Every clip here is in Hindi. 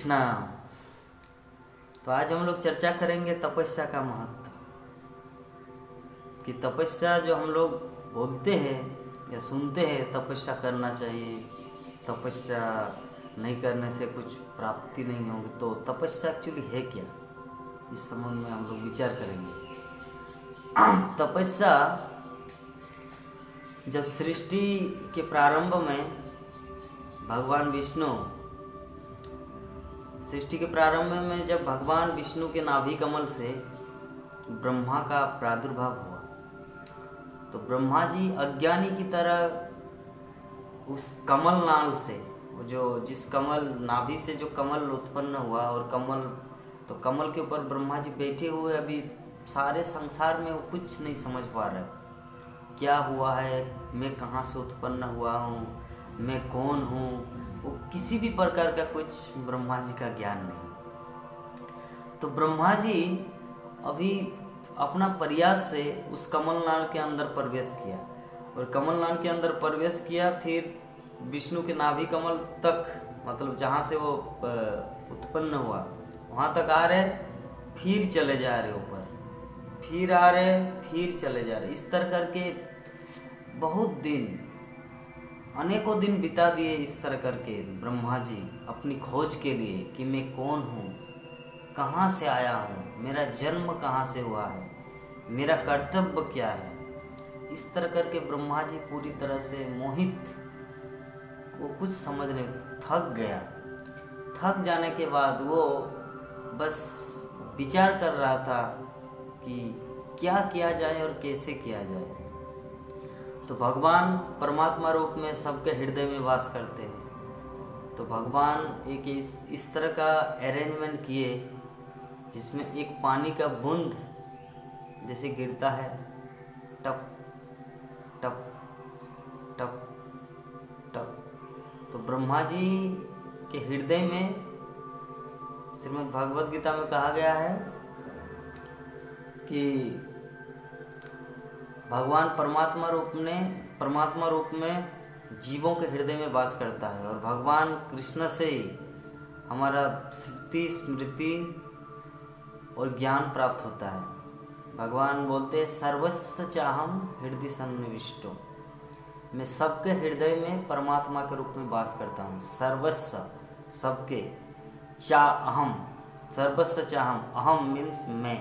कृष्णा। तो आज हम लोग चर्चा करेंगे तपस्या का महत्व, कि तपस्या जो हम लोग बोलते हैं या सुनते हैं तपस्या करना चाहिए, तपस्या नहीं करने से कुछ प्राप्ति नहीं होगी, तो तपस्या एक्चुअली है क्या, इस संबंध में हम लोग विचार करेंगे। तपस्या जब सृष्टि के प्रारंभ में भगवान विष्णु सृष्टि के प्रारंभ में जब भगवान विष्णु के नाभि कमल से ब्रह्मा का प्रादुर्भाव हुआ, तो ब्रह्मा जी अज्ञानी की तरह उस कमल नाल से, जिस कमल नाभि से जो कमल उत्पन्न हुआ, और कमल के ऊपर ब्रह्मा जी बैठे हुए, अभी सारे संसार में वो कुछ नहीं समझ पा रहे, क्या हुआ है, मैं कहाँ से उत्पन्न हुआ हूँ, मैं कौन हूँ, वो किसी भी प्रकार का कुछ ब्रह्मा जी का ज्ञान नहीं। तो ब्रह्मा जी अभी अपना प्रयास से उस कमलनाल के अंदर प्रवेश किया, और कमलनाल के अंदर प्रवेश किया, फिर विष्णु के नाभि कमल तक, मतलब जहाँ से वो उत्पन्न हुआ वहाँ तक आ रहे, फिर चले जा रहे ऊपर, फिर आ रहे, फिर चले जा रहे, इस तरह करके बहुत दिन, अनेकों दिन बिता दिए इस तरह करके ब्रह्मा जी अपनी खोज के लिए, कि मैं कौन हूँ, कहाँ से आया हूँ, मेरा जन्म कहाँ से हुआ है, मेरा कर्तव्य क्या है। इस तरह करके ब्रह्मा जी पूरी तरह से मोहित, वो कुछ समझ नहीं, थक गया। थक जाने के बाद वो बस विचार कर रहा था कि क्या किया जाए और कैसे किया जाए। तो भगवान परमात्मा रूप में सबके हृदय में वास करते हैं, तो भगवान एक इस तरह का अरेंजमेंट किए, जिसमें एक पानी का बूंद जैसे गिरता है, टप टप टप टप, तो ब्रह्मा जी के हृदय में, श्रीमद् भागवत गीता में कहा गया है कि भगवान परमात्मा रूप में जीवों के हृदय में वास करता है, और भगवान कृष्ण से ही हमारा श्रुति स्मृति और ज्ञान प्राप्त होता है। भगवान बोलते हैं सर्वस्व चाहम हृदय सन्निविष्टो, मैं सबके हृदय में परमात्मा के रूप में वास करता हूँ। सर्वस्व, सबके, चा अहम, सर्वस्व चाहम, अहम मीन्स मैं,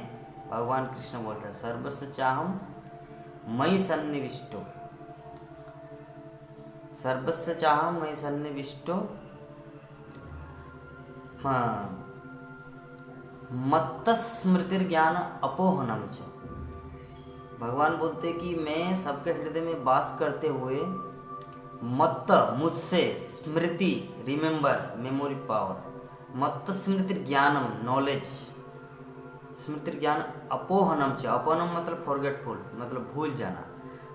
भगवान कृष्ण बोल रहे हैं सर्वस्व चाहम मयि सन्निविष्टो, सर्वस्व चाहम मयि सन्निविष्टो, हाँ, मत्त स्मृतिर ज्ञान अपोहनम च। भगवान बोलते कि मैं सबके हृदय में वास करते हुए, मत्त मुझसे, स्मृति रिमेंबर, मेमोरी पावर, मत्त स्मृतिर ज्ञानम नॉलेज, स्मृति ज्ञान अपोहनम च, अपोहनम मतलब फॉरगेटफुल, मतलब भूल जाना,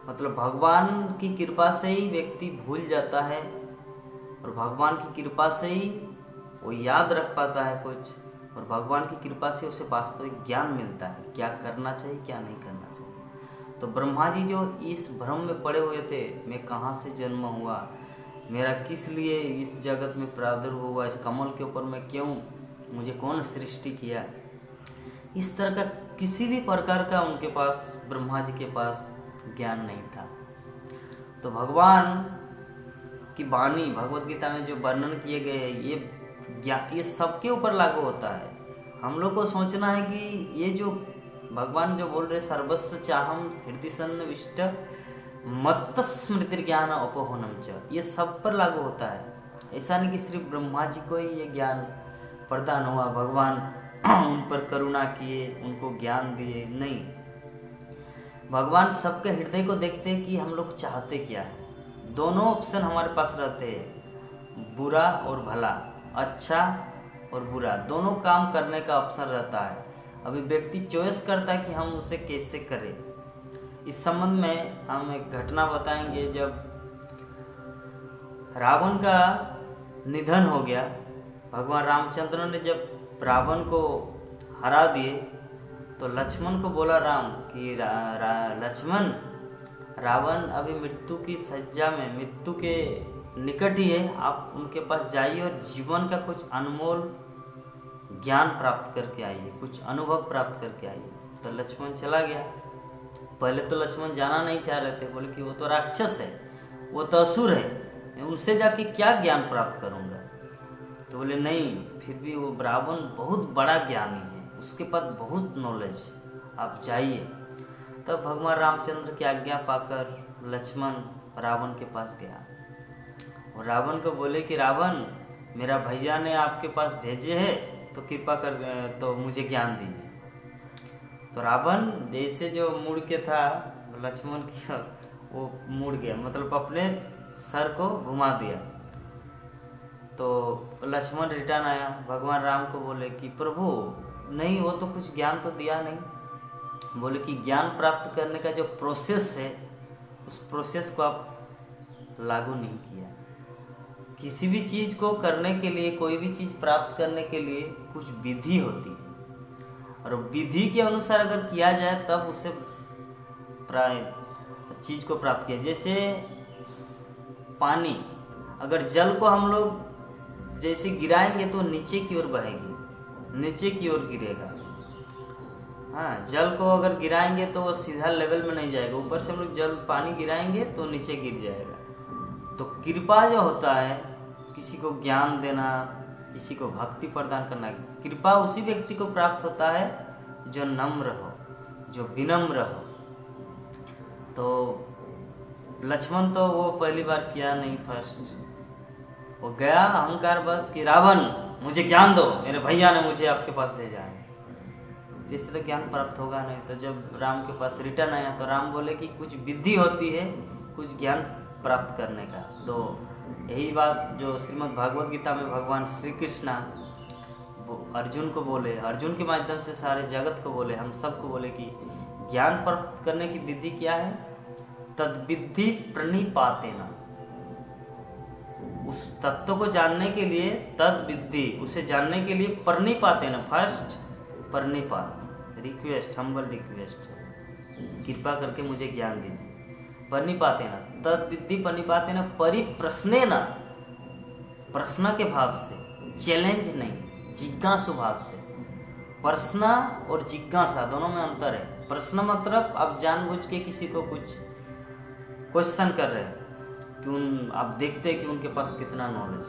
मतलब भगवान की कृपा से ही व्यक्ति भूल जाता है, और भगवान की कृपा से ही वो याद रख पाता है कुछ, और भगवान की कृपा से उसे वास्तविक ज्ञान मिलता है, क्या करना चाहिए क्या नहीं करना चाहिए। तो ब्रह्मा जी जो इस भ्रम में पड़े हुए थे, मैं कहाँ से जन्म हुआ, मेरा किस लिए इस जगत में प्रादुर्भाव हुआ, इस कमल के ऊपर मैं क्यों, मुझे कौन सृष्टि किया, इस तरह का किसी भी प्रकार का उनके पास, ब्रह्मा जी के पास ज्ञान नहीं था। तो भगवान की वाणी भगवत गीता में जो वर्णन किए गए हैं, ये सबके ऊपर लागू होता है। हम लोग को सोचना है कि ये जो भगवान जो बोल रहे सर्वस्व चाहम हृदय सन्निविष्ट मत्त स्मृति ज्ञान अपोहनम च, ये सब पर लागू होता है। ऐसा नहीं कि सिर्फ ब्रह्मा जी को ही ये ज्ञान प्रदान हुआ, भगवान उन पर करुणा किए, उनको ज्ञान दिए, नहीं, भगवान सबके हृदय को देखते हैं कि हम लोग चाहते क्या है। दोनों ऑप्शन हमारे पास रहते हैं, बुरा और भला, अच्छा और बुरा, दोनोदोनों करने का अवसर रहता है। अभी व्यक्ति चॉइस करता है कि हम उसे कैसे करें। इस संबंध में हम एक घटना बताएंगे। जब रावण का निधन हो गया, भगवान रामचंद्र ने जब रावण को हरा दिए, तो लक्ष्मण को बोला राम कि लक्ष्मण, रावण अभी मृत्यु की सज्जा में, मृत्यु के निकट ही है, आप उनके पास जाइए और जीवन का कुछ अनमोल ज्ञान प्राप्त करके आइए, कुछ अनुभव प्राप्त करके आइए। तो लक्ष्मण चला गया। पहले तो लक्ष्मण जाना नहीं चाह रहे थे, बोले कि वो तो राक्षस है, वो तो असुर है, मैं उनसे जाके क्या ज्ञान प्राप्त करूँगा। तो बोले नहीं, फिर भी वो रावण बहुत बड़ा ज्ञानी है, उसके पास बहुत नॉलेज, आप जाइए। तब भगवान रामचंद्र की आज्ञा पाकर लक्ष्मण रावण के पास गया और रावण को बोले कि रावण, मेरा भैया ने आपके पास भेजे है, तो कृपा कर तो मुझे ज्ञान दीजिए। तो रावण जैसे जो मुड़ के था लक्ष्मण की, वो मुड़ गया, मतलब अपने सर को घुमा दिया। तो लक्ष्मण रिटर्न आया, भगवान राम को बोले कि प्रभु नहीं, वो तो कुछ ज्ञान तो दिया नहीं। बोले कि ज्ञान प्राप्त करने का जो प्रोसेस है, उस प्रोसेस को आप लागू नहीं किया। किसी भी चीज़ को करने के लिए, कोई भी चीज़ प्राप्त करने के लिए कुछ विधि होती है, और विधि के अनुसार अगर किया जाए तब उसे चीज़ को प्राप्त किया। जैसे पानी, अगर जल को हम लोग जैसे गिराएंगे तो नीचे की ओर बहेगी, नीचे की ओर गिरेगा। हाँ, जल को अगर गिराएंगे तो वो सीधा लेवल में नहीं जाएगा, ऊपर से हम लोग जल पानी गिराएंगे तो नीचे गिर जाएगा। तो कृपा जो होता है, किसी को ज्ञान देना, किसी को भक्ति प्रदान करना, कृपा उसी व्यक्ति को प्राप्त होता है जो नम्र हो, जो विनम्र हो। तो लक्ष्मण तो वो पहली बार किया नहीं, फर्स्ट वो गया अहंकार बस कि रावण मुझे ज्ञान दो, मेरे भैया ने मुझे आपके पास भेजा है। इससे तो ज्ञान प्राप्त होगा नहीं। तो जब राम के पास रिटर्न आया तो राम बोले कि कुछ विधि होती है कुछ ज्ञान प्राप्त करने का। तो यही बात जो श्रीमद् भागवत गीता में भगवान श्री कृष्णा अर्जुन को बोले, अर्जुन के माध्यम से सारे जगत को बोले, हम सबको बोले कि ज्ञान प्राप्त करने की विधि क्या है। तद्विद्धि प्रणिपातेन, उस तत्व को जानने के लिए, तद्विद्धि उसे जानने के लिए प्रणिपातेन, फर्स्ट प्रणिपात, रिक्वेस्ट, हम्बल रिक्वेस्ट, कृपा करके मुझे ज्ञान दीजिए। प्रणिपातेन तद्विद्धि प्रणिपातेन परिप्रश्नेन, प्रश्न के भाव से, चैलेंज नहीं, जिज्ञासु भाव से। प्रश्न और जिज्ञासा दोनों में अंतर है। प्रश्न मतलब आप जानबूझ के किसी को कुछ क्वेश्चन कर रहे हैं कि आप देखते हैं कि उनके पास कितना नॉलेज,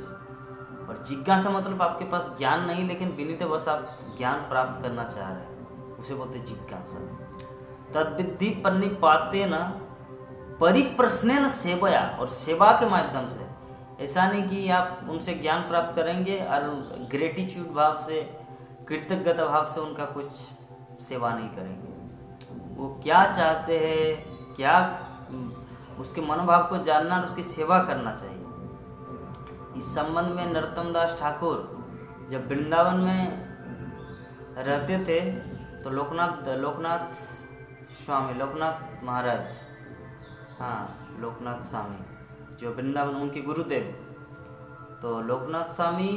और जिज्ञासा मतलब आपके पास ज्ञान नहीं लेकिन विनीत बस आप ज्ञान प्राप्त करना चाह रहे हैं, उसे बोलते जिज्ञासा। तद्विद्धि प्रणिपातेन परिप्रश्नेन सेवया, और सेवा के माध्यम से। ऐसा नहीं कि आप उनसे ज्ञान प्राप्त करेंगे और ग्रेटिट्यूड भाव से, कृतज्ञता भाव से उनका कुछ सेवा नहीं करेंगे। वो क्या चाहते हैं, क्या उसके मनोभाव को जानना और उसकी सेवा करना चाहिए। इस संबंध में नरोत्तम दास ठाकुर जब वृंदावन में रहते थे तो लोकनाथ स्वामी, लोकनाथ महाराज, हाँ लोकनाथ स्वामी जो वृंदावन उनके गुरुदेव, तो लोकनाथ स्वामी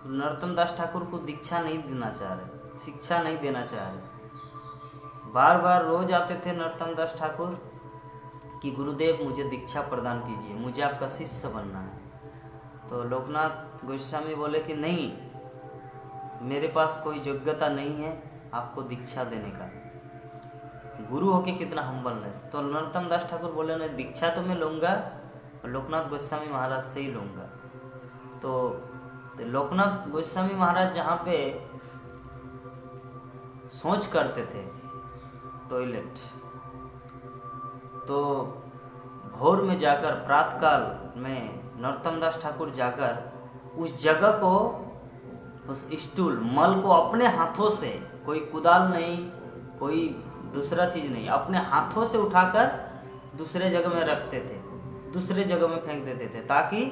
नरोत्तम दास ठाकुर को दीक्षा नहीं देना चाह रहे, शिक्षा नहीं देना चाह रहे। बार बार रोज आते थे नरोत्तम दास ठाकुर कि गुरुदेव मुझे दीक्षा प्रदान कीजिए, मुझे आपका शिष्य बनना है। तो लोकनाथ गोस्वामी बोले कि नहीं, मेरे पास कोई योग्यता नहीं है आपको दीक्षा देने का, गुरु होके कितना हम्बलनेस। तो नरोत्तम दास ठाकुर बोले नहीं, दीक्षा तो मैं लूँगा, लोकनाथ गोस्वामी महाराज से ही लूँगा। तो लोकनाथ गोस्वामी महाराज जहाँ पे सोच करते थे टॉयलेट, तो भोर में जाकर, प्रातःकाल में नरोत्तम दास ठाकुर जाकर उस जगह को, उस स्टूल मल को अपने हाथों से, कोई कुदाल नहीं, कोई दूसरा चीज़ नहीं, अपने हाथों से उठाकर दूसरे जगह में रखते थे, दूसरे जगह में फेंक देते थे, ताकि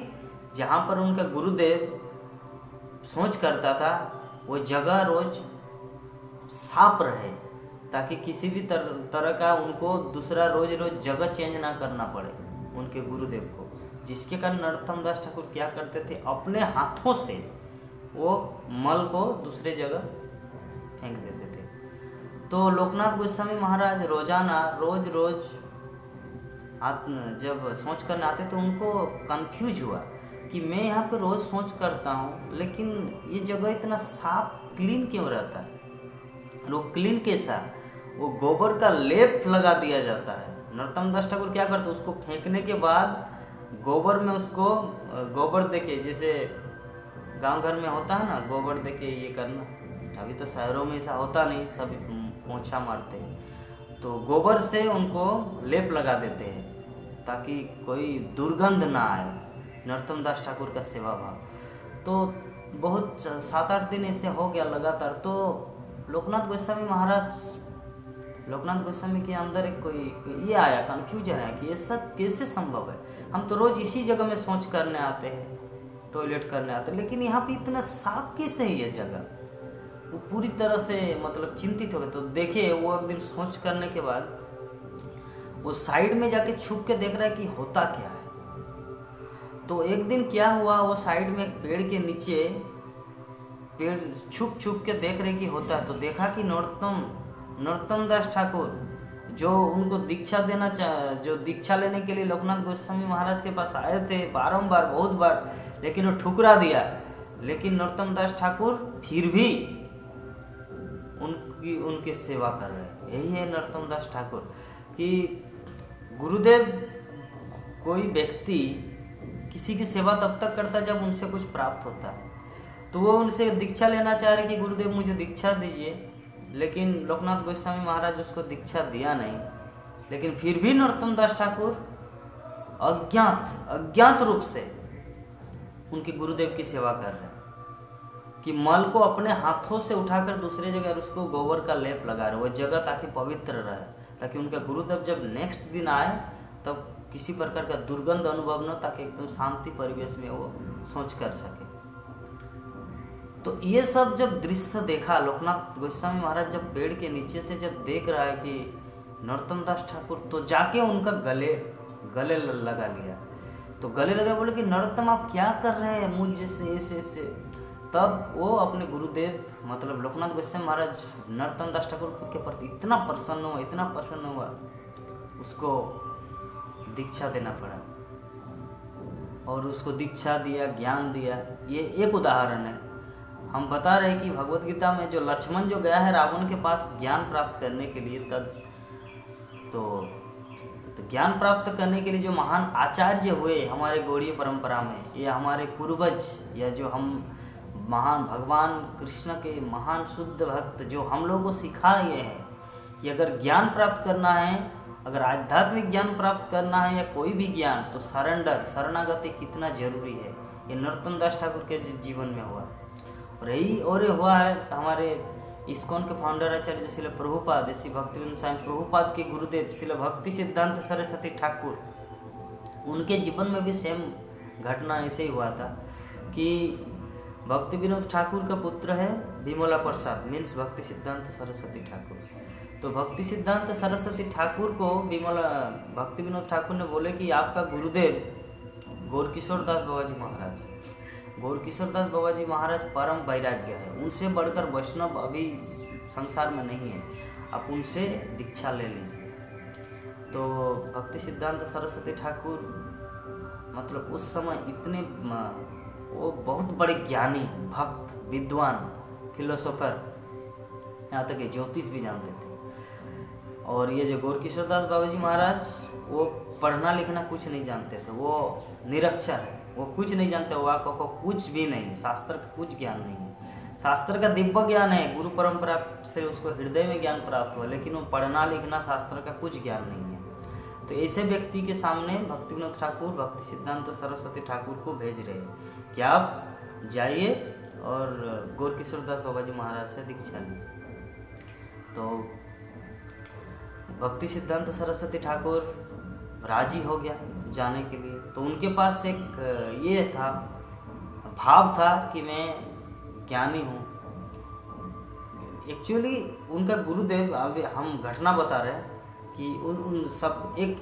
जहाँ पर उनका गुरुदेव सोच करता था वो जगह रोज साफ रहे, ताकि किसी भी तरह का उनको दूसरा रोज रोज जगह चेंज ना करना पड़े उनके गुरुदेव को। जिसके कारण नरोत्तम दास ठाकुर क्या करते थे, अपने हाथों से वो मल को दूसरे जगह फेंक देते थे। तो लोकनाथ गोस्वामी महाराज रोजाना रोज जब सोच करने आते तो उनको कंफ्यूज हुआ कि मैं यहाँ पे रोज़ सोच करता हूँ, लेकिन ये जगह इतना साफ क्लीन क्यों रहता है? और वो क्लीन कैसा? वो गोबर का लेप लगा दिया जाता है। नरोत्तम दास ठाकुर क्या करते, उसको फेंकने के बाद गोबर में उसको गोबर देके, जैसे गांव घर में होता है ना, गोबर देके ये करना, अभी तो शहरों में ऐसा होता नहीं, सब पोंछा मारते हैं, तो गोबर से उनको लेप लगा देते हैं ताकि कोई दुर्गंध ना आए। नरोत्तम दास ठाकुर का सेवा भाव तो बहुत 7-8 दिन ऐसे हो गया लगातार। तो लोकनाथ गोस्वामी के अंदर एक कोई ये आया, कन्फ्यूजन है कि ये सब कैसे संभव है। हम तो रोज इसी जगह में शौच करने आते हैं, टॉयलेट करने आते हैं, लेकिन यहाँ पे इतना साफ कैसे है ये जगह? वो पूरी तरह से मतलब चिंतित हो गए। तो देखिए वो एक दिन शौच करने के बाद वो साइड में जाके छुप के देख रहा है कि होता क्या है। तो एक दिन क्या हुआ, वो साइड में एक पेड़ के नीचे पेड़ छुप के देख रहे कि होता है। तो देखा कि नरोत्तम दास ठाकुर जो उनको जो दीक्षा लेने के लिए लोकनाथ गोस्वामी महाराज के पास आए थे बारंबार, बहुत बार, लेकिन वो ठुकरा दिया। लेकिन नरोत्तम दास ठाकुर फिर भी उनकी सेवा कर रहे हैं। यही है नरोत्तम दास ठाकुर कि गुरुदेव, कोई व्यक्ति किसी की सेवा तब तक करता है जब उनसे कुछ प्राप्त होता है। तो वो उनसे दीक्षा लेना चाह रहे कि गुरुदेव मुझे दीक्षा दीजिए, लेकिन लोकनाथ गोस्वामी महाराज उसको दीक्षा दिया नहीं। लेकिन फिर भी नरोत्तम दास ठाकुर अज्ञात रूप से उनके गुरुदेव की सेवा कर रहे हैं कि मल को अपने हाथों से उठाकर दूसरे जगह उसको गोबर का लेप लगा रहे, वो जगह ताकि पवित्र रहे, ताकि उनका गुरुदेव जब नेक्स्ट दिन आए तब किसी प्रकार का दुर्गंध अनुभव न, ताकि एकदम शांति परिवेश में वो सोच कर सके। तो ये सब जब दृश्य देखा लोकनाथ गोस्वामी महाराज, जब पेड़ के नीचे से जब देख रहा है कि नरोत्तम दास ठाकुर, तो जाके उनका गले लगा लिया। तो गले लगा, बोले कि नरोत्तम आप क्या कर रहे हैं मुझ जैसे ऐसे। तब वो अपने गुरुदेव मतलब लोकनाथ गोस्वामी महाराज नरोत्तम दास ठाकुर के प्रति इतना प्रसन्न हुआ, उसको दीक्षा देना पड़ा और उसको दीक्षा दिया, ज्ञान दिया। ये एक उदाहरण है। हम बता रहे कि भगवत गीता में जो लक्ष्मण जो गया है रावण के पास ज्ञान प्राप्त करने के लिए, तो ज्ञान प्राप्त करने के लिए जो महान आचार्य हुए हमारे गौड़ीय परंपरा में, ये हमारे पूर्वज, या जो हम महान भगवान कृष्ण के महान शुद्ध भक्त जो हम लोगों को सिखाए हैं कि अगर ज्ञान प्राप्त करना है, अगर आध्यात्मिक ज्ञान प्राप्त करना है या कोई भी ज्ञान, तो शरणागति कितना जरूरी है। ये नरोत्तम दास ठाकुर के जीवन में हुआ और ये हुआ है हमारे इस्कॉन के फाउंडर आचार्य श्रील प्रभुपाद, श्री भक्तिविनोद स्वामी प्रभुपाद के गुरुदेव श्रील भक्ति सिद्धांत सरस्वती ठाकुर, उनके जीवन में भी सेम घटना ऐसे ही हुआ था कि भक्ति विनोद ठाकुर का पुत्र है विमला प्रसाद, मीन्स भक्ति सिद्धांत सरस्वती ठाकुर। तो भक्ति सिद्धांत सरस्वती ठाकुर को भक्ति विनोद ठाकुर ने बोले कि आपका गुरुदेव गौरकिशोर दास बाबा जी महाराज परम वैराग्य है, उनसे बढ़कर वैष्णव अभी संसार में नहीं है, आप उनसे दीक्षा ले लीजिए। तो भक्ति सिद्धांत सरस्वती ठाकुर मतलब उस समय इतने वो बहुत बड़े ज्ञानी, भक्त, विद्वान, फिलोसोफर, यहाँ तक कि ज्योतिष भी जानते थे। और ये जो गौरकिशोर दास बाबा जी महाराज, वो पढ़ना लिखना कुछ नहीं जानते थे, वो निरक्षर है, वो कुछ नहीं जानते, वो आपको कुछ भी नहीं, शास्त्र का कुछ ज्ञान नहीं है। शास्त्र का दिव्य ज्ञान है, गुरु परंपरा से उसको हृदय में ज्ञान प्राप्त हुआ, लेकिन वो पढ़ना लिखना शास्त्र का कुछ ज्ञान नहीं है। तो ऐसे व्यक्ति के सामने भक्ति विनोद ठाकुर भक्ति सिद्धांत सरस्वती ठाकुर को भेज रहे हैं कि आप जाइए और गौरकिशोर दास बाबा जी महाराज से दीक्षा लीजिए। तो भक्ति सिद्धांत सरस्वती ठाकुर राजी हो गया जाने के लिए। तो उनके पास एक ये था, भाव था कि मैं ज्ञानी हूँ। एक्चुअली उनका गुरुदेव, अभी हम घटना बता रहे हैं कि उन सब एक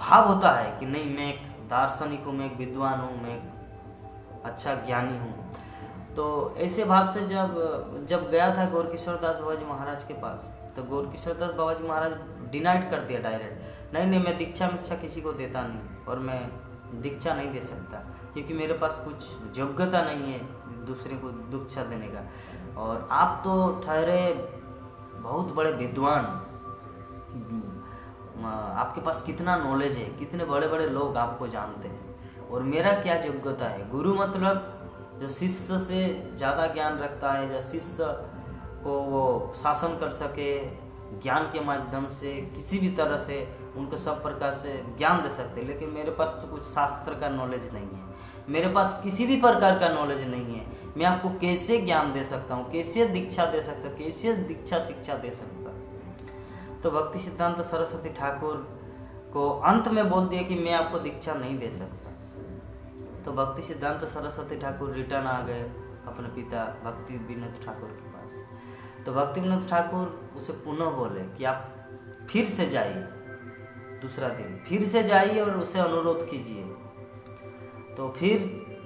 भाव होता है कि नहीं, मैं एक दार्शनिक हूँ, मैं एक विद्वान हूँ, मैं एक अच्छा ज्ञानी हूँ। तो ऐसे भाव से जब गया था गौरकिशोर दास बाबा जी महाराज के पास, तो गौरकिशोर दास बाबा जी महाराज डिनाइट कर दिया डायरेक्ट, नहीं मैं दीक्षा किसी को देता नहीं और मैं दीक्षा नहीं दे सकता, क्योंकि मेरे पास कुछ योग्यता नहीं है दूसरे को दीक्षा देने का। और आप तो ठहरे बहुत बड़े विद्वान, आपके पास कितना नॉलेज है, कितने बड़े बड़े लोग आपको जानते हैं, और मेरा क्या योग्यता है। गुरु मतलब जो शिष्य से ज़्यादा ज्ञान रखता है, जो शिष्य को वो शासन कर सके, ज्ञान के माध्यम से किसी भी तरह से उनको सब प्रकार से ज्ञान दे सकते। लेकिन मेरे पास तो कुछ शास्त्र का नॉलेज नहीं है, मेरे पास किसी भी प्रकार का नॉलेज नहीं है। मैं आपको कैसे ज्ञान दे सकता हूँ, कैसे दीक्षा दे सकता हूँ, कैसे दीक्षा शिक्षा दे सकता हूँ। तो भक्ति सिद्धांत सरस्वती ठाकुर को अंत में बोल दिया कि मैं आपको दीक्षा नहीं दे सकता। तो भक्ति सिद्धांत सरस्वती ठाकुर रिटर्न आ गए अपने पिता भक्ति विनोद ठाकुर के पास। तो भक्ति विनोद ठाकुर उसे पुनः बोले कि आप फिर से जाइए, दूसरा दिन फिर से जाइए और उसे अनुरोध कीजिए। तो फिर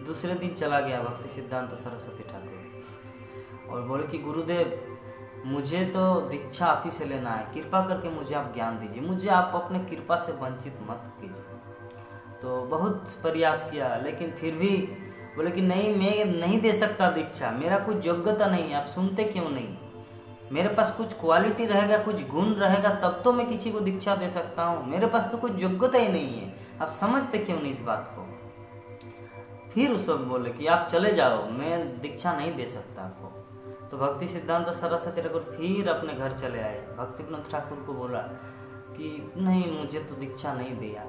दूसरे दिन चला गया भक्ति सिद्धांत सरस्वती ठाकुर और बोले कि गुरुदेव, मुझे तो दीक्षा आप ही से लेना है, कृपा करके मुझे आप ज्ञान दीजिए, मुझे आप अपने कृपा से वंचित मत कीजिए। तो बहुत प्रयास किया, लेकिन फिर भी बोले कि नहीं, मैं नहीं दे सकता दीक्षा, मेरा कुछ योग्यता नहीं है। आप सुनते क्यों नहीं? मेरे पास कुछ क्वालिटी रहेगा, कुछ गुण रहेगा, तब तो मैं किसी को दीक्षा दे सकता हूँ। मेरे पास तो कुछ योग्यता ही नहीं है, आप समझते क्यों नहीं इस बात को? फिर उस सब बोले कि आप चले जाओ, मैं दीक्षा नहीं दे सकता आपको। तो भक्ति सिद्धांत सरस्वती ठाकुर फिर अपने घर चले आए। भक्ति विनोद ठाकुर को बोला कि नहीं, मुझे तो दीक्षा नहीं दिया।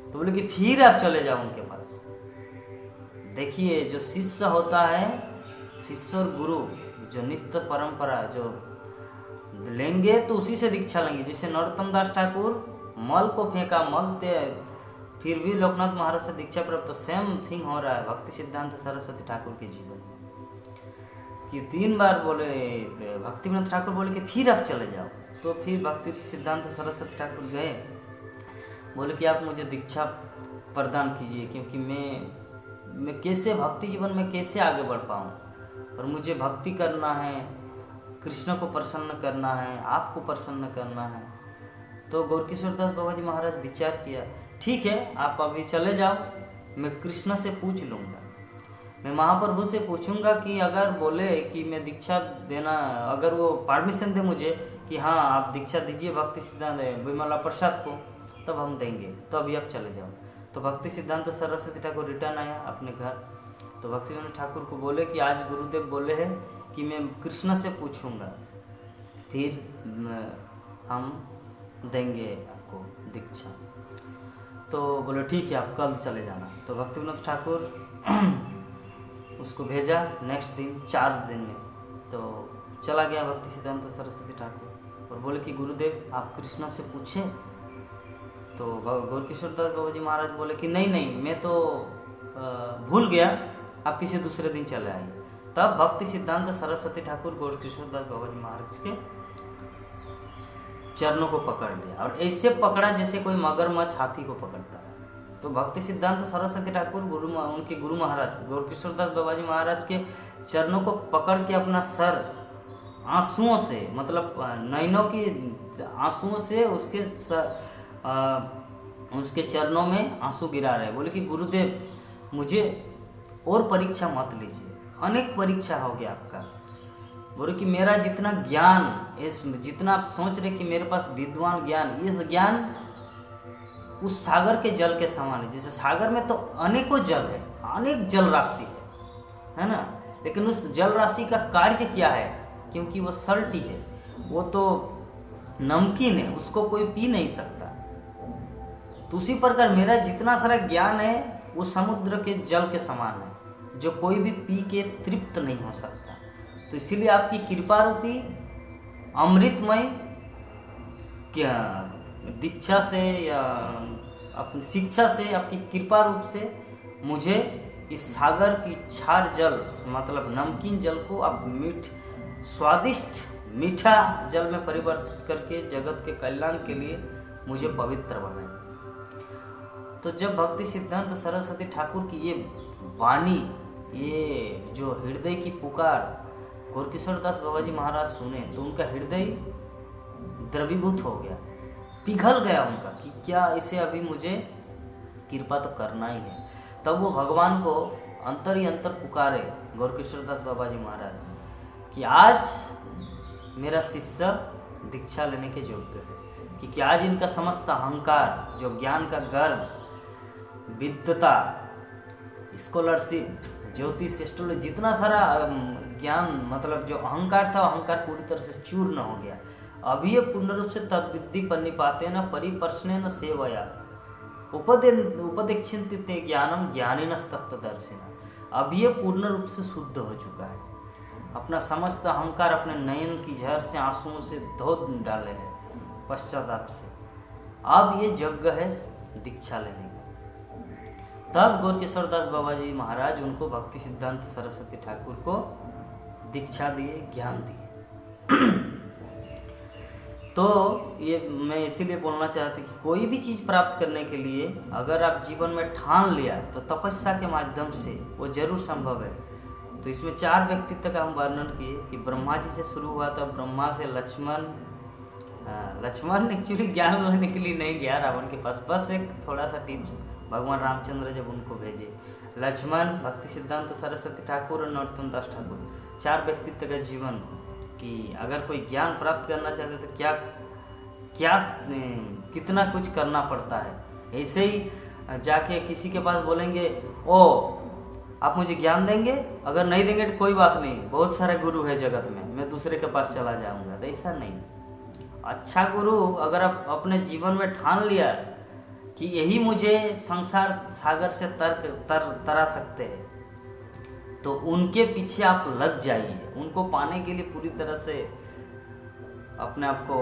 तो बोले कि फिर आप चले जाओ उनके पास। देखिए, जो शिष्य होता है, शिष्य और गुरु जो नित्य परंपरा जो लेंगे तो उसी से दीक्षा लेंगे। जैसे नरोत्तम दास ठाकुर मल को फेंका, फिर भी लोकनाथ महाराज से दीक्षा प्राप्त। तो सेम थिंग हो रहा है भक्ति सिद्धांत सरस्वती ठाकुर के जीवन में कि 3 बार बोले भक्ति विनोद ठाकुर बोले कि फिर आप चले जाओ। तो फिर भक्ति सिद्धांत सरस्वती ठाकुर गए, बोले कि आप मुझे दीक्षा प्रदान कीजिए, क्योंकि मैं कैसे भक्ति जीवन में कैसे आगे बढ़ पाऊँ, और मुझे भक्ति करना है, कृष्ण को प्रसन्न करना है, आपको प्रसन्न करना है। तो गौरकिशोर दास बाबा जी महाराज विचार किया, ठीक है, आप अभी चले जाओ, मैं कृष्ण से पूछ लूँगा, मैं महाप्रभु से पूछूंगा कि अगर बोले कि मैं दीक्षा देना, अगर वो परमिशन दे मुझे कि हाँ आप दीक्षा दीजिए भक्ति सिद्धांत विमला प्रसाद को, तब हम देंगे, तो अभी आप चले जाओ। तो भक्ति सिद्धांत सरस्वती ठाकुर रिटर्न आया अपने घर। तो भक्ति विनोद ठाकुर को बोले कि आज गुरुदेव बोले हैं कि मैं कृष्ण से पूछूंगा, फिर हम देंगे आपको दीक्षा। तो बोले ठीक है, आप कल चले जाना। तो भक्ति विनोद ठाकुर उसको भेजा नेक्स्ट दिन 4 दिन में। तो चला गया भक्ति सिद्धांत सरस्वती ठाकुर और बोले कि गुरुदेव आप कृष्ण से पूछे। तो गौरकिशोर दास बाबा जी महाराज बोले कि नहीं, मैं तो भूल गया, आप किसी दूसरे दिन चले आइए। तब भक्ति सिद्धांत सरस्वती ठाकुर गौरकिशोर दास बाबा जी महाराज के चरणों को पकड़ लिया और ऐसे पकड़ा जैसे कोई मगरमच्छ हाथी को पकड़ता है। तो भक्ति सिद्धांत सरस्वती ठाकुर उनके गुरु महाराज गौरकिशोर दास बाबा जी महाराज के चरणों को पकड़ के अपना सर आंसुओं से, मतलब नैनों की आंसुओं से उसके चरणों में आंसू गिरा रहे। बोले कि गुरुदेव मुझे और परीक्षा मत लीजिए, अनेक परीक्षा हो गया आपका। बोले कि मेरा जितना ज्ञान, जितना आप सोच रहे कि मेरे पास विद्वान ज्ञान, इस ज्ञान उस सागर के जल के समान है। जैसे सागर में तो अनेकों जल है, अनेक जल राशि है ना, लेकिन उस जल राशि का कार्य क्या है? क्योंकि वो सल्टी है, वो तो नमकीन है, उसको कोई पी नहीं सकता। तो उसी प्रकार मेरा जितना सारा ज्ञान है वो समुद्र के जल के समान है, जो कोई भी पी के तृप्त नहीं हो सकता। तो इसीलिए आपकी कृपा रूपी अमृतमय क्या दीक्षा से या अपनी शिक्षा से, आपकी कृपा रूप से मुझे इस सागर की क्षार जल, मतलब नमकीन जल को आप स्वादिष्ट मीठा जल में परिवर्तित करके जगत के कल्याण के लिए मुझे पवित्र बनाए। तो जब भक्ति सिद्धांत सरस्वती ठाकुर की ये वाणी, ये जो हृदय की पुकार गौरकिशोर दास बाबा जी महाराज सुने, तो उनका हृदय द्रवीभूत हो गया, पिघल गया उनका कि क्या इसे अभी मुझे कृपा तो करना ही है। तब वो भगवान को अंतर ही अंतर पुकारे गौरकिशोर दास बाबा जी महाराज कि आज मेरा शिष्य दीक्षा लेने के योग्य है, क्योंकि आज इनका समस्त अहंकार, जो ज्ञान का गर्व, विद्वता, स्कॉलरशिप, ज्योतिष, एस्ट्रोलॉजी, जितना सारा ज्ञान, मतलब जो अहंकार था, अहंकार पूरी तरह से चूर्ण हो गया। अभी ये पूर्ण रूप से तद्विद्धि पन्निपाते न परिपर्शने न सेवया उपदेक्षिन्ते ज्ञानम ज्ञानेन तत्त्वदर्शिना। अभी ये पूर्ण रूप से शुद्ध हो चुका है, अपना समस्त अहंकार अपने नयन की झर से, आंसुओं से धो डाले हैं पश्चाताप से। अब ये यज्ञ है दीक्षा लेने का। तब गौरकिशोर दास बाबा जी महाराज उनको भक्ति सिद्धांत सरस्वती ठाकुर को दीक्षा दिए, ज्ञान दिए। तो ये मैं इसीलिए बोलना चाहता कि कोई भी चीज़ प्राप्त करने के लिए अगर आप जीवन में ठान लिया तो तपस्या के माध्यम से वो जरूर संभव है। तो इसमें 4 व्यक्तित्व का हम वर्णन किए कि ब्रह्मा जी से शुरू हुआ था। ब्रह्मा से लक्ष्मण एक्चुअली ज्ञान लेने के लिए नहीं गया रावण के पास, बस एक थोड़ा सा टिप्स भगवान रामचंद्र जब उनको भेजे। लक्ष्मण, भक्ति सिद्धांत सरस्वती ठाकुर और नरोत्तम दास ठाकुर, 4 व्यक्तित्व का जीवन कि अगर कोई ज्ञान प्राप्त करना चाहते तो क्या क्या कितना कुछ करना पड़ता है। ऐसे ही जाके किसी के पास बोलेंगे ओ आप मुझे ज्ञान देंगे, अगर नहीं देंगे तो कोई बात नहीं, बहुत सारे गुरु है जगत में, मैं दूसरे के पास चला जाऊंगा। तो ऐसा नहीं। अच्छा गुरु अगर आप अपने जीवन में ठान लिया कि यही मुझे संसार सागर से तरा सकते हैं, तो उनके पीछे आप लग जाइए। उनको पाने के लिए पूरी तरह से अपने आप को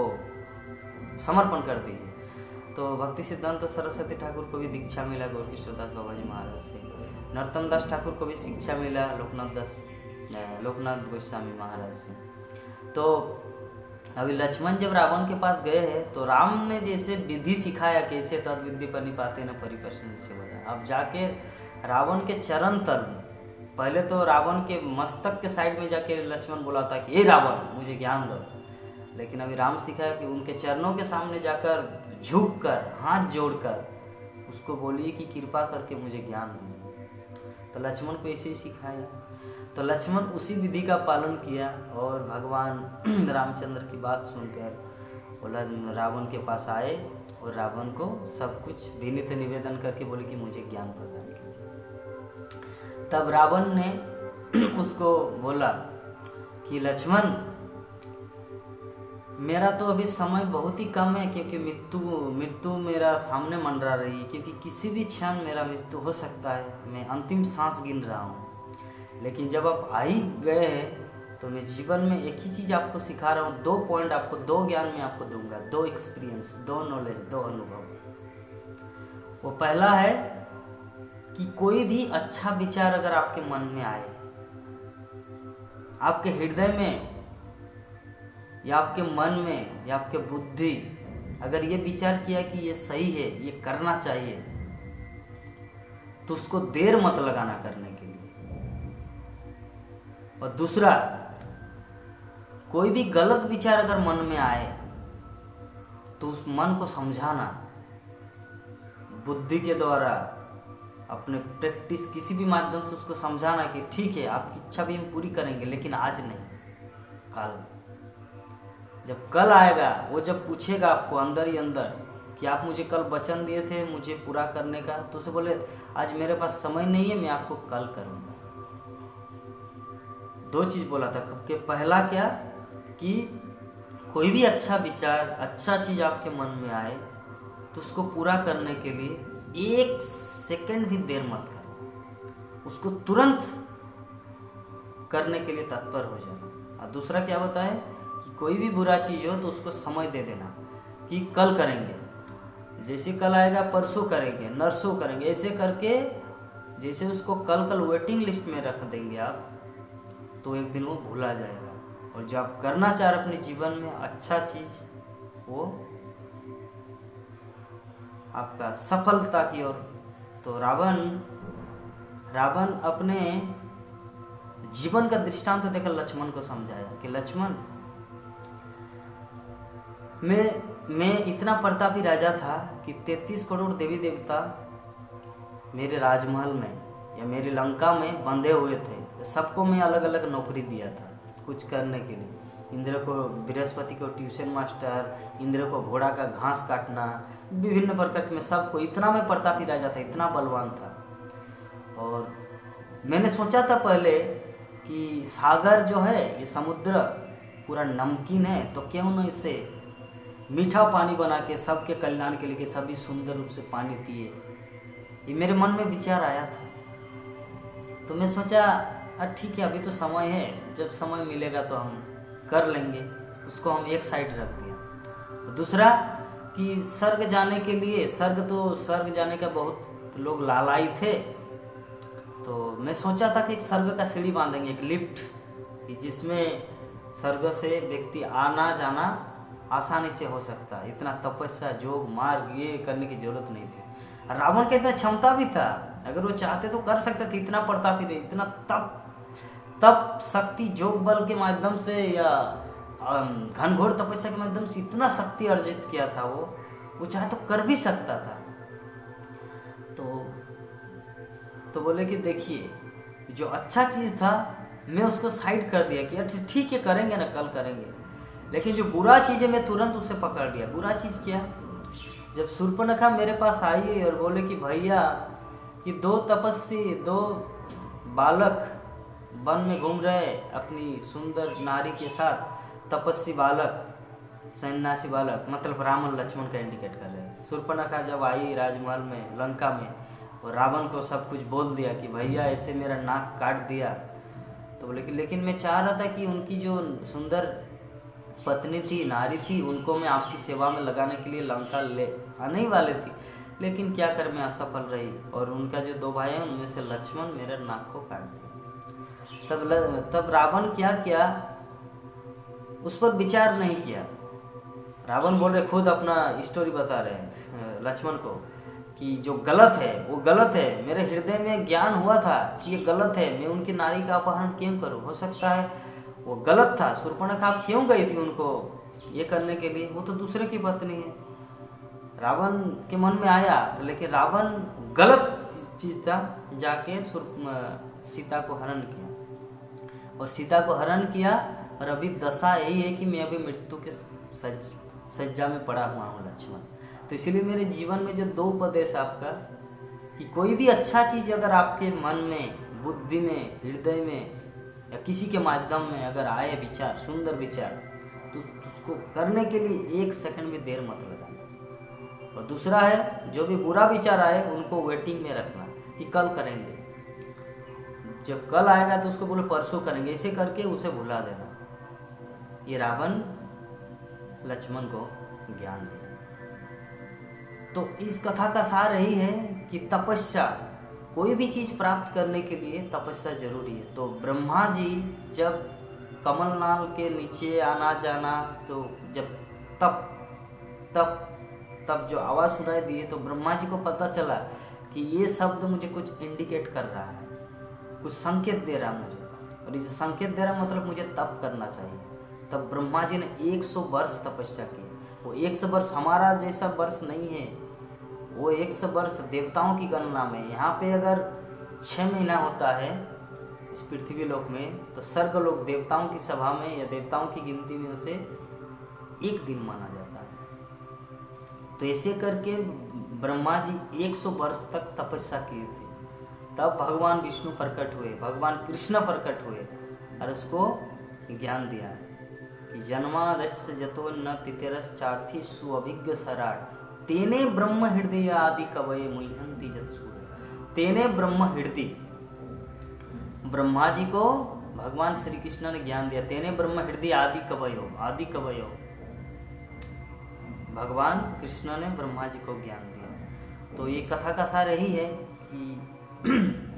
समर्पण कर दीजिए। तो भक्ति सिद्धांत सरस्वती ठाकुर को भी दीक्षा मिला गौरकिशोर दास बाबा जी महाराज से। नरोत्तम दास ठाकुर को भी शिक्षा मिला लोकनाथ गोस्वामी महाराज से। तो अभी लक्ष्मण जब रावण के पास गए हैं तो राम ने जैसे विधि सिखाया कैसे तद्विद्धि पन्निपाते न परिपर्शने सेवया। अब जाके रावण के चरण तल में, पहले तो रावण के मस्तक के साइड में जाके लक्ष्मण बोला था कि हे रावण मुझे ज्ञान दो, लेकिन अभी राम सिखाया कि उनके चरणों के सामने जाकर झुककर हाथ जोड़कर उसको बोलिए कि कृपा करके मुझे ज्ञान दीजिए। तो लक्ष्मण को ऐसे ही सिखाया। तो लक्ष्मण उसी विधि का पालन किया और भगवान रामचंद्र की बात सुनकर बोला रावण के पास आए और रावण को सब कुछ विनीत निवेदन करके बोले कि मुझे ज्ञान प्रदान कीजिए। तब रावण ने उसको बोला कि लक्ष्मण मेरा तो अभी समय बहुत ही कम है, क्योंकि मृत्यु मेरा सामने मंडरा रही है, क्योंकि किसी भी क्षण मेरा मृत्यु हो सकता है। मैं अंतिम सांस गिन रहा हूँ। लेकिन जब आप आ ही गए हैं तो मैं जीवन में एक ही चीज़ आपको सिखा रहा हूँ। 2 पॉइंट आपको, 2 ज्ञान में आपको दूंगा, 2 एक्सपीरियंस, 2 नॉलेज, 2 अनुभव। वो पहला है कि कोई भी अच्छा विचार अगर आपके मन में आए, आपके हृदय में या आपके मन में या आपके बुद्धि अगर ये विचार किया कि ये सही है, ये करना चाहिए, तो उसको देर मत लगाना करने के लिए। और दूसरा, कोई भी गलत विचार अगर मन में आए तो उस मन को समझाना बुद्धि के द्वारा, अपने प्रैक्टिस किसी भी माध्यम से उसको समझाना कि ठीक है आपकी इच्छा भी हम पूरी करेंगे, लेकिन आज नहीं, कल। जब कल आएगा, वो जब पूछेगा आपको अंदर ही अंदर कि आप मुझे कल वचन दिए थे मुझे पूरा करने का, तो उसे बोले आज मेरे पास समय नहीं है, मैं आपको कल करूँगा। 2 चीज़ बोला था कि पहला क्या कि कोई भी अच्छा विचार, अच्छा चीज़ आपके मन में आए तो उसको पूरा करने के लिए 1 सेकंड भी देर मत करो, उसको तुरंत करने के लिए तत्पर हो जाना। और दूसरा क्या बताए कि कोई भी बुरा चीज़ हो तो उसको समय दे देना कि कल करेंगे, जैसे कल आएगा परसों करेंगे, नरसों करेंगे, ऐसे करके जैसे उसको कल वेटिंग लिस्ट में रख देंगे आप, तो एक दिन वो भूला जाएगा। और जो आप करना चाह रहे अपने जीवन में अच्छा चीज, वो आपका सफलता की ओर। तो रावण अपने जीवन का दृष्टांत देकर लक्ष्मण को समझाया कि लक्ष्मण मैं इतना प्रतापी राजा था कि 33 करोड़ देवी देवता मेरे राजमहल में या मेरी लंका में बंधे हुए थे, सबको मैं अलग अलग नौकरी दिया था कुछ करने के लिए। इंद्र को, बृहस्पति को ट्यूशन मास्टर, इंद्र को घोड़ा का घास काटना, विभिन्न प्रकार के, मैं सबको, इतना मैं प्रतापी राजा था, इतना बलवान था। और मैंने सोचा था पहले कि सागर जो है, ये समुद्र पूरा नमकीन है, तो क्यों न इसे मीठा पानी बना के सबके कल्याण के लिए, कि सभी सुंदर रूप से पानी पिए। ये मेरे मन में विचार आया था। तो मैं सोचा ठीक है, अभी तो समय है, जब समय मिलेगा तो हम कर लेंगे। उसको हम एक साइड रख दिया। दूसरा कि स्वर्ग जाने के लिए, स्वर्ग जाने का बहुत लोग लालाई थे, तो मैं सोचा था कि एक स्वर्ग का सीढ़ी बांधेंगे, एक लिफ्ट, जिसमें स्वर्ग से व्यक्ति आना जाना आसानी से हो सकता है। इतना तपस्या, जोग, मार्ग ये करने की जरूरत नहीं थी। रावण के इतना क्षमता भी था, अगर वो चाहते तो कर सकते थे। इतना प्रतापी नहीं, इतना तप शक्ति, जोग बल के माध्यम से या घनघोर तपस्या के माध्यम से इतना शक्ति अर्जित किया था। वो चाहे तो कर भी सकता था। तो बोले कि देखिए, जो अच्छा चीज़ था मैं उसको साइड कर दिया कि अच्छा ठीक है, करेंगे ना, कल करेंगे। लेकिन जो बुरा चीज़ है मैं तुरंत उसे पकड़ लिया। बुरा चीज़ क्या? जब शूर्पणखा मेरे पास आई और बोले कि भैया, कि दो बालक वन में घूम रहे अपनी सुंदर नारी के साथ, तपस्वी बालक, सन्यासी बालक, मतलब रावण लक्ष्मण का इंडिकेट कर रहे हैं। शूर्पणखा जब आई राजमहल में, लंका में, और रावण को सब कुछ बोल दिया कि भैया ऐसे मेरा नाक काट दिया, तो बोले कि लेकिन मैं चाह रहा था कि उनकी जो सुंदर पत्नी थी, नारी थी, उनको मैं आपकी सेवा में लगाने के लिए लंका ले आने ही वाले थी, लेकिन क्या कर, मैं असफल रही। और उनका जो दो भाई हैं उनमें से लक्ष्मण मेरे नाक को काट दिया। तब रावण क्या किया, उस पर विचार नहीं किया। रावण बोल रहे, खुद अपना स्टोरी बता रहे हैं लक्ष्मण को कि जो गलत है वो गलत है। मेरे हृदय में ज्ञान हुआ था कि ये गलत है, मैं उनकी नारी का अपहरण क्यों करूं? हो सकता है वो गलत था। शूर्पणखा आप क्यों गई थी उनको ये करने के लिए? वो तो दूसरे की पत्नी है। रावण के मन में आया, तो लेकिन रावण गलत चीज़ था, जाके सीता को हरण किया। और सीता को हरण किया, और अभी दशा यही है कि मैं अभी मृत्यु के सज्जा में पड़ा हुआ हूँ लक्ष्मण। तो इसीलिए मेरे जीवन में जो दो उपदेश आपका, कि कोई भी अच्छा चीज़ अगर आपके मन में, बुद्धि में, हृदय में या किसी के माध्यम में अगर आए विचार, सुंदर विचार, तो उसको करने के लिए 1 सेकंड भी देर मत लगाना। और दूसरा है, जो भी बुरा विचार आए उनको वेटिंग में रखना कि कल करेंगे। जब कल आएगा तो उसको बोलो परसों करेंगे, ऐसे करके उसे भुला देना। ये रावण लक्ष्मण को ज्ञान दिया। तो इस कथा का सार यही है कि तपस्या, कोई भी चीज़ प्राप्त करने के लिए तपस्या जरूरी है। तो ब्रह्मा जी जब कमलनाल के नीचे आना जाना, तो जब तब जो आवाज़ सुनाई दी, तो ब्रह्मा जी को पता चला कि ये शब्द मुझे कुछ इंडिकेट कर रहा है, कुछ संकेत दे रहा मुझे, और इसे संकेत दे रहा मतलब मुझे तप करना चाहिए। तब ब्रह्मा जी ने 100 वर्ष तपस्या की। वो 100 वर्ष हमारा जैसा वर्ष नहीं है, वो 100 वर्ष देवताओं की गणना में। यहाँ पे अगर 6 महीना होता है इस पृथ्वी लोक में, तो स्वर्ग लोक देवताओं की सभा में या देवताओं की गिनती में उसे 1 दिन माना जाता है। तो ऐसे करके ब्रह्मा जी 100 वर्ष तक तपस्या किए थे। तब भगवान विष्णु प्रकट हुए, भगवान कृष्ण प्रकट हुए और उसको ज्ञान दिया कि जन्मादस्य जतो न तितेरस चार्थी सुअभिज्ञ सराट तेने ब्रह्म हृदय आदि कवये मुह्यंति जत सूर्य। तेने ब्रह्म हृदय, ब्रह्मा जी को भगवान श्री कृष्ण ने ज्ञान दिया। तेने ब्रह्म हृदय आदि कवयो, आदि कवयो, भगवान कृष्ण ने ब्रह्मा जी को ज्ञान दिया। तो ये कथा का सार यही है कि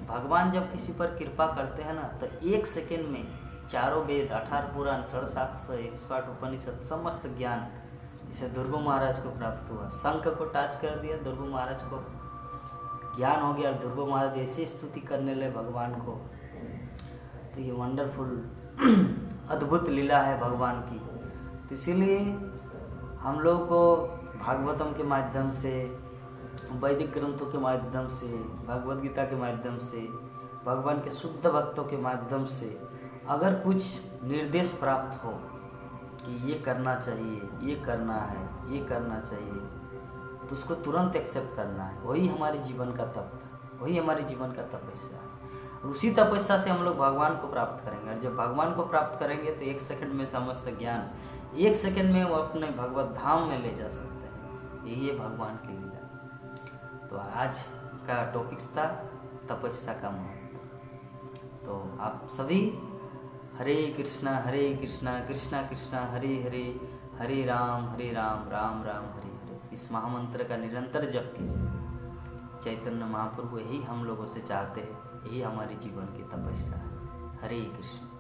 भगवान जब किसी पर कृपा करते हैं ना, तो 1 सेकेंड में चारों वेद, 18 पुराण, 750 108 उपनिषद, समस्त ज्ञान, जिसे ध्रुव महाराज को प्राप्त हुआ। शंख को टच कर दिया, ध्रुव महाराज को ज्ञान हो गया। ध्रुव महाराज ऐसी स्तुति करने लगे भगवान को। तो ये वंडरफुल अद्भुत लीला है भगवान की। तो इसीलिए हम लोग को भागवतम के माध्यम से, वैदिक ग्रंथों के माध्यम से, भगवद गीता के माध्यम से, भगवान के शुद्ध भक्तों के माध्यम से अगर कुछ निर्देश प्राप्त हो कि ये करना चाहिए, ये करना है, ये करना चाहिए, तो उसको तुरंत एक्सेप्ट करना है। वही हमारे जीवन का तप है, वही हमारे जीवन का तपस्या है। और उसी तपस्या से हम लोग भगवान को प्राप्त करेंगे। और जब भगवान को प्राप्त करेंगे तो 1 सेकंड में समस्त ज्ञान 1 सेकंड में वो अपने भगवत धाम में ले जा सकते हैं। यही है भगवान की लीला। तो आज का टॉपिक्स था तपस्या का महत्व। तो आप सभी हरे कृष्णा कृष्णा कृष्णा हरे हरे, हरे राम राम राम हरे हरे, इस महामंत्र का निरंतर जप कीजिए। चैतन्य महाप्रभु यही हम लोगों से चाहते हैं, यही हमारे जीवन की तपस्या है। हरे कृष्ण।